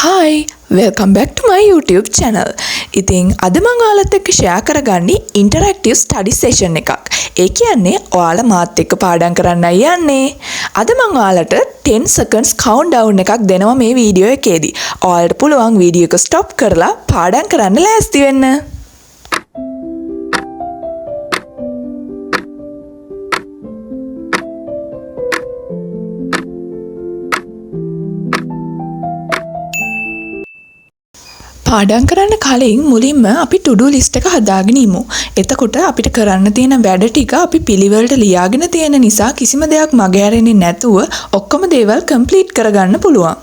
Hi, welcome back to my YouTube channel. ඉතින් අද මම ඔයාලත් එක්ක ෂෙයා කරගන්නේ ඉන්ටරැක්ටිව් ස්ටඩි සෙෂන් එකක්. ඒ කියන්නේ ඔයාලා මාත් එක්ක පාඩම් කරන්නයි යන්නේ. අද මම ඔයාලට 10 seconds countdown එකක් දෙනවා මේ වීඩියෝ එකේදී. ඔයාලට පුළුවන් වීඩියෝ එක stop කරලා පාඩම් කරන්න ලෑස්ති වෙන්න. පාඩම් කරන්න කලින් මුලින්ම අපි to-do list එක හදාගෙන ඉමු. එතකොට අපිට කරන්න තියෙන වැඩ ටික අපි පිළිවෙලට ලියාගෙන තියෙන නිසා කිසිම දෙයක් මගහැරෙන්නේ නැතුව ඔක්කොම දේවල් complete කරගන්න පුළුවන්.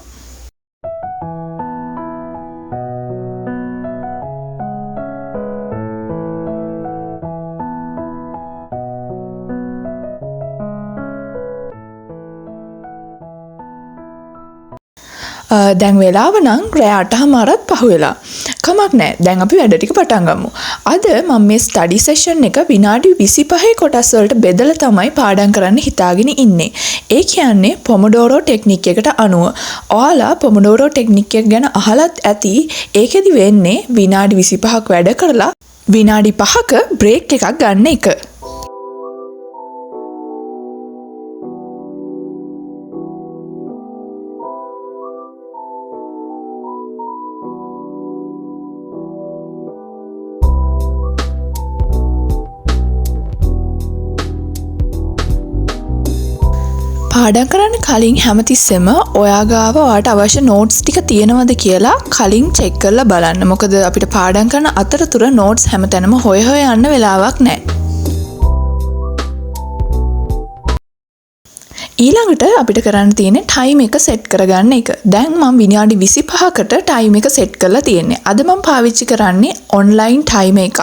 දැන් වෙලාව නම් රෑ 8:00මාරත් පහ වෙලා. කමක් නැහැ. දැන් අපි වැඩ ටික පටන් ගමු. අද මම මේ ස්ටඩි සෙෂන් එක විනාඩි 25 කොටස් වලට බෙදලා තමයි පාඩම් කරන්න හිතාගෙන ඉන්නේ. ඒ කියන්නේ පොමොඩෝරෝ ටෙක්නික් එකට අනුව. ඔයාලා පොමොඩෝරෝ ටෙක්නික් එක ගැන අහලත් ඇති. ඒකෙදි වෙන්නේ විනාඩි 25ක් වැඩ කරලා විනාඩි 5ක බ්‍රේක් එකක් ගන්න එක. පාඩම් කරන්න කලින් හැමතිස්සෙම ඔයා ගාව ඔයාට අවශ්‍ය නෝට්ස් ටික තියෙනවද කියලා කලින් චෙක් කරලා බලන්න. මොකද අපිට පාඩම් කරන අතරතුර නෝට්ස් හැමතැනම හොය යන්න වෙලාවක් නැහැ. ඊළඟට අපිට කරන්න තියෙන්නේ ටයිම් එක සෙට් කරගන්න එක. දැන් මම විනාඩි 25කට ටයිම් එක සෙට් කරලා තියෙන්නේ. අද මම පාවිච්චි කරන්නේ ඔන්ලයින් ටයිම් එකක්.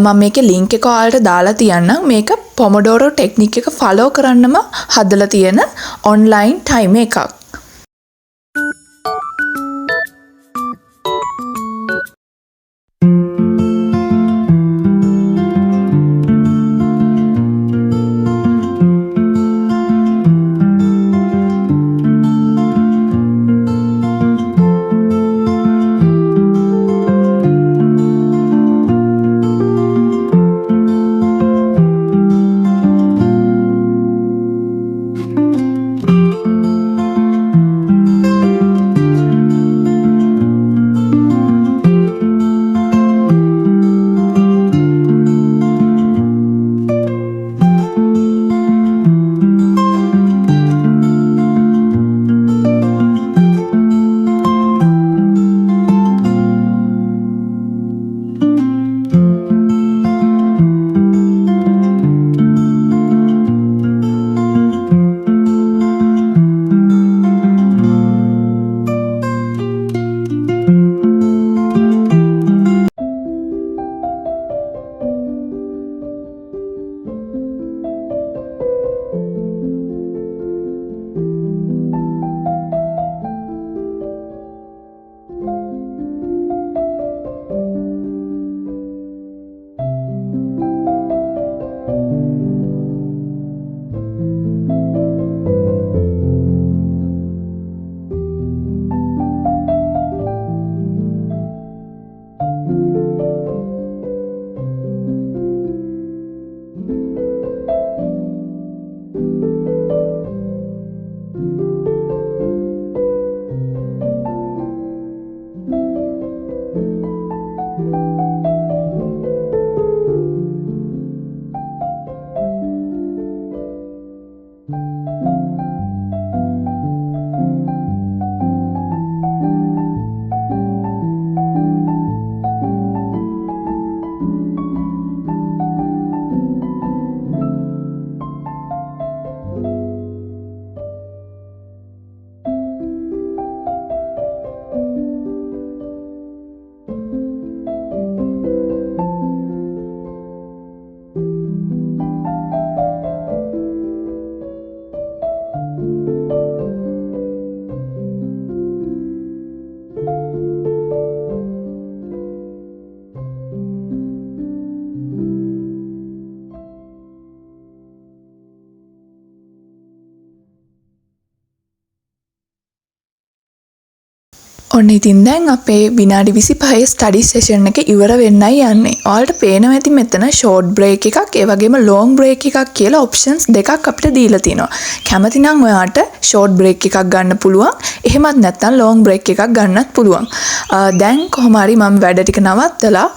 මම මේකේ ලින්ක් එක ඔයාලට දාලා තියන්නම්. මේක පොමොඩෝරෝ ටෙක්නික් එක ෆලෝ කරන්නම හදලා තියෙන ඔන්ලයින් ටයිම් එකක්. ඔන්න ඉතින් දැන් අපේ විනාඩි 25 ස්ටඩි සෙෂන් එක ඉවර වෙන්නයි යන්නේ. ඔයාලට පේනවා ඇති මෙතන ෂෝට් බ්‍රේක් එකක් ඒ වගේම ලොන්ග් බ්‍රේක් එකක් කියලා ඔප්ෂන්ස් දෙකක් අපිට දීලා තිනවා. කැමති නම් ඔයාට ෂෝට් බ්‍රේක් එකක් ගන්න පුළුවන්. එහෙමත් නැත්නම් ලොන්ග් බ්‍රේක් එකක් ගන්නත් පුළුවන්. දැන් කොහොම හරි මම වැඩ ටික නවත්තලා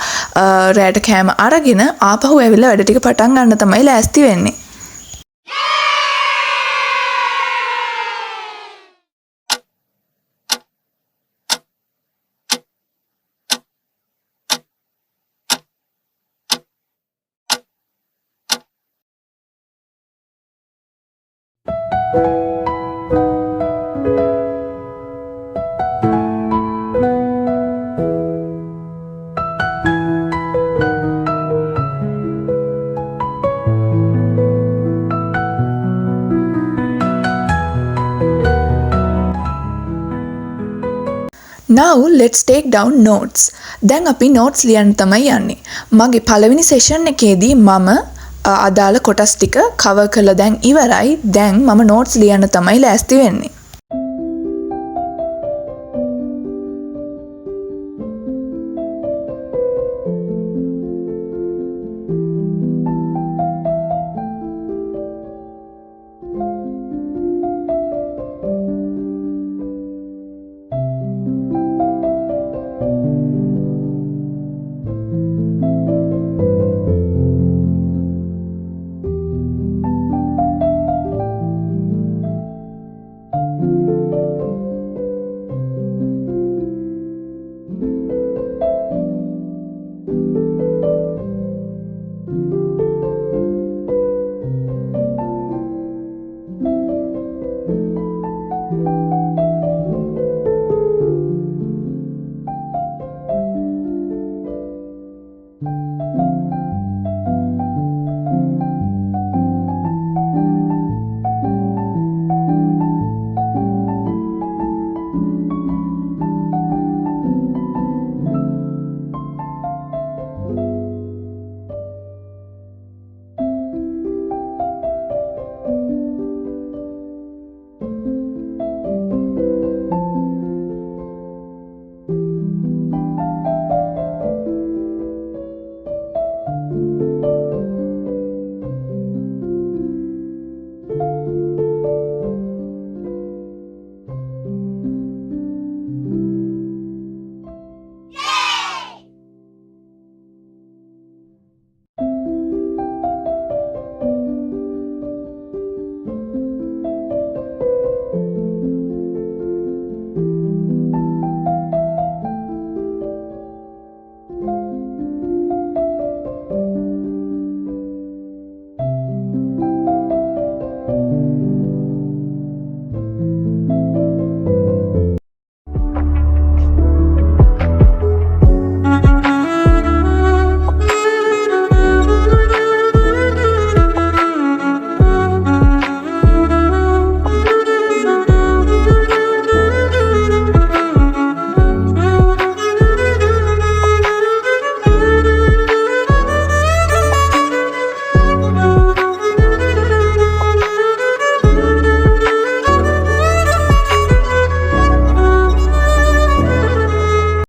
රැට කෑම අරගෙන ආපහු ඇවිල්ලා වැඩ ටික පටන් ගන්න තමයි ලෑස්ති වෙන්නේ. Now let's take down notes. දැන් අපි notes ලියන්න තමයි යන්නේ. මගේ පළවෙනි session එකේදී මම අදාළ කොටස් ටික cover කරලා දැන් ඉවරයි. දැන් මම notes ලියන්න තමයි ලෑස්ති වෙන්නේ.